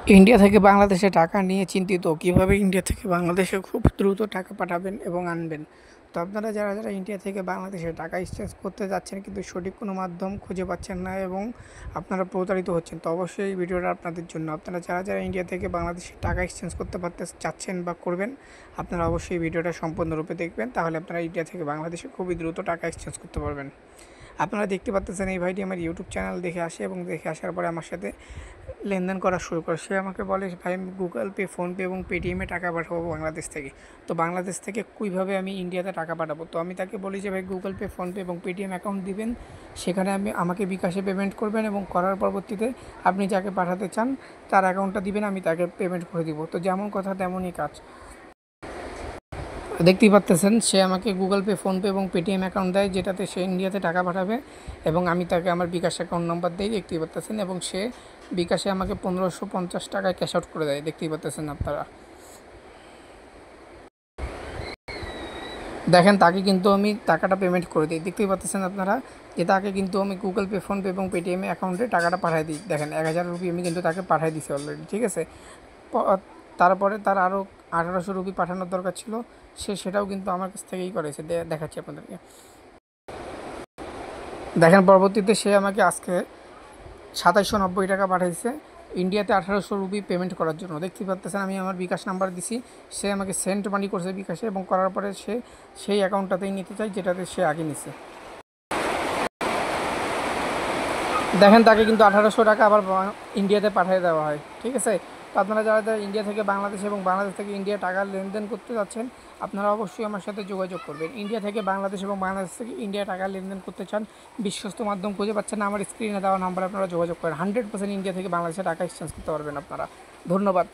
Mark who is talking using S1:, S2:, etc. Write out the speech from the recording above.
S1: India থেকে বাংলাদেশে টাকা নিয়ে চিন্তিত কিভাবে ইন্ডিয়া থেকে বাংলাদেশে খুব দ্রুত টাকা পাঠাবেন এবং আনবেন। তো আপনারা যারা ইন্ডিয়া থেকে বাংলাদেশে টাকা এক্সচেঞ্জ করতে যাচ্ছেন কিন্তু সঠিক কোনো মাধ্যম খুঁজে পাচ্ছেন না এবং আপনারা প্রতারিত হচ্ছেন, তো অবশ্যই এই ভিডিওটা আপনাদের জন্য। আপনারা যারা ইন্ডিয়া থেকে বাংলাদেশে টাকা এক্সচেঞ্জ করতে চাচ্ছেন বা করবেন, আপনারা অবশ্যই ভিডিওটা সম্পূর্ণরূপে দেখবেন, তাহলে আপনারা ইন্ডিয়া থেকে বাংলাদেশে খুবই দ্রুত টাকা এক্সচেঞ্জ করতে পারবেন। আপনারা দেখতে পাচ্ছেন এই ভাইটি আমার ইউটিউব চ্যানেল দেখে আসে এবং দেখে আসার পরে আমার সাথে লেনদেন করা শুরু করে। সে আমাকে বলে, ভাই আমি গুগল পে, ফোনপে এবং পেটিএমে টাকা পাঠাবো বাংলাদেশ থেকে। তো বাংলাদেশ থেকে কীভাবে আমি ইন্ডিয়াতে টাকা পাঠাবো? তো আমি তাকে বলি যে ভাই গুগল পে, ফোনপে এবং পেটিএম অ্যাকাউন্ট দিবেন, সেখানে আমাকে বিকাশে পেমেন্ট করবেন এবং করার পরবর্তীতে আপনি যাকে পাঠাতে চান তার অ্যাকাউন্টটা দিবেন, আমি তাকে পেমেন্ট করে দিব। তো যেমন কথা তেমনই কাজ। দেখতেই পাচ্তেছেন সে আমাকে গুগল পে, ফোনপে এবং পেটিএম অ্যাকাউন্ট দেয়, যেটাতে সে ইন্ডিয়াতে টাকা পাঠাবে এবং আমি তাকে আমার বিকাশ অ্যাকাউন্ট নাম্বার দিই, দেখতেই পাচ্তেছেন, এবং সে বিকাশে আমাকে 1550 টাকায় ক্যাশ আউট করে দেয়, দেখতেই পাচ্তেছেন আপনারা। দেখেন তাকে কিন্তু আমি টাকাটা পেমেন্ট করে দিই, দেখতেই পাচ্ছেন আপনারা যে তাকে কিন্তু আমি গুগল পে, ফোনপে এবং পেটিএম অ্যাকাউন্টে টাকাটা পাঠিয়ে দিই। দেখেন 1000 রুপি আমি কিন্তু তাকে পাঠিয়ে দিছি অলরেডি, ঠিক আছে। তারপরে তার আরও 1800 রুপি পাঠানোর দরকার ছিল, সেটাও কিন্তু আমার কাছ থেকেই করেছে, দেখাচ্ছি আপনাদেরকে। দেখেন পরবর্তীতে সে আমাকে আজকে 2790 টাকা পাঠিয়েছে ইন্ডিয়াতে 1800 রুপি পেমেন্ট করার জন্য, দেখতে পাচ্ছেন। আমি আমার বিকাশ নাম্বার দিছি, সে আমাকে সেন্ট মানি করছে বিকাশে এবং করার পরে সে সেই অ্যাকাউন্টটাতেই নিতে চায় যেটাতে সে আগে নিছে। দেখেন তাকে কিন্তু 1800 টাকা আবার ইন্ডিয়াতে পাঠিয়ে দেওয়া হয়, ঠিক আছে। তো আপনারা যারা ইন্ডিয়া থেকে বাংলাদেশ এবং বাংলাদেশ থেকে ইন্ডিয়া টাকা লেনদেন করতে যাচ্ছেন, আপনারা অবশ্যই আমার সাথে যোগাযোগ করবেন। ইন্ডিয়া থেকে বাংলাদেশ এবং বাংলাদেশ থেকে ইন্ডিয়া টাকা লেনদেন করতে চান, বিশ্বস্ত মাধ্যম খুঁজে পাচ্ছেন না, আমার স্ক্রিনে দেওয়া নাম্বার আপনারা যোগাযোগ করেন। 100% ইন্ডিয়া থেকে বাংলাদেশে টাকা এক্সচেঞ্জ করতে পারবেন আপনারা। ধন্যবাদ।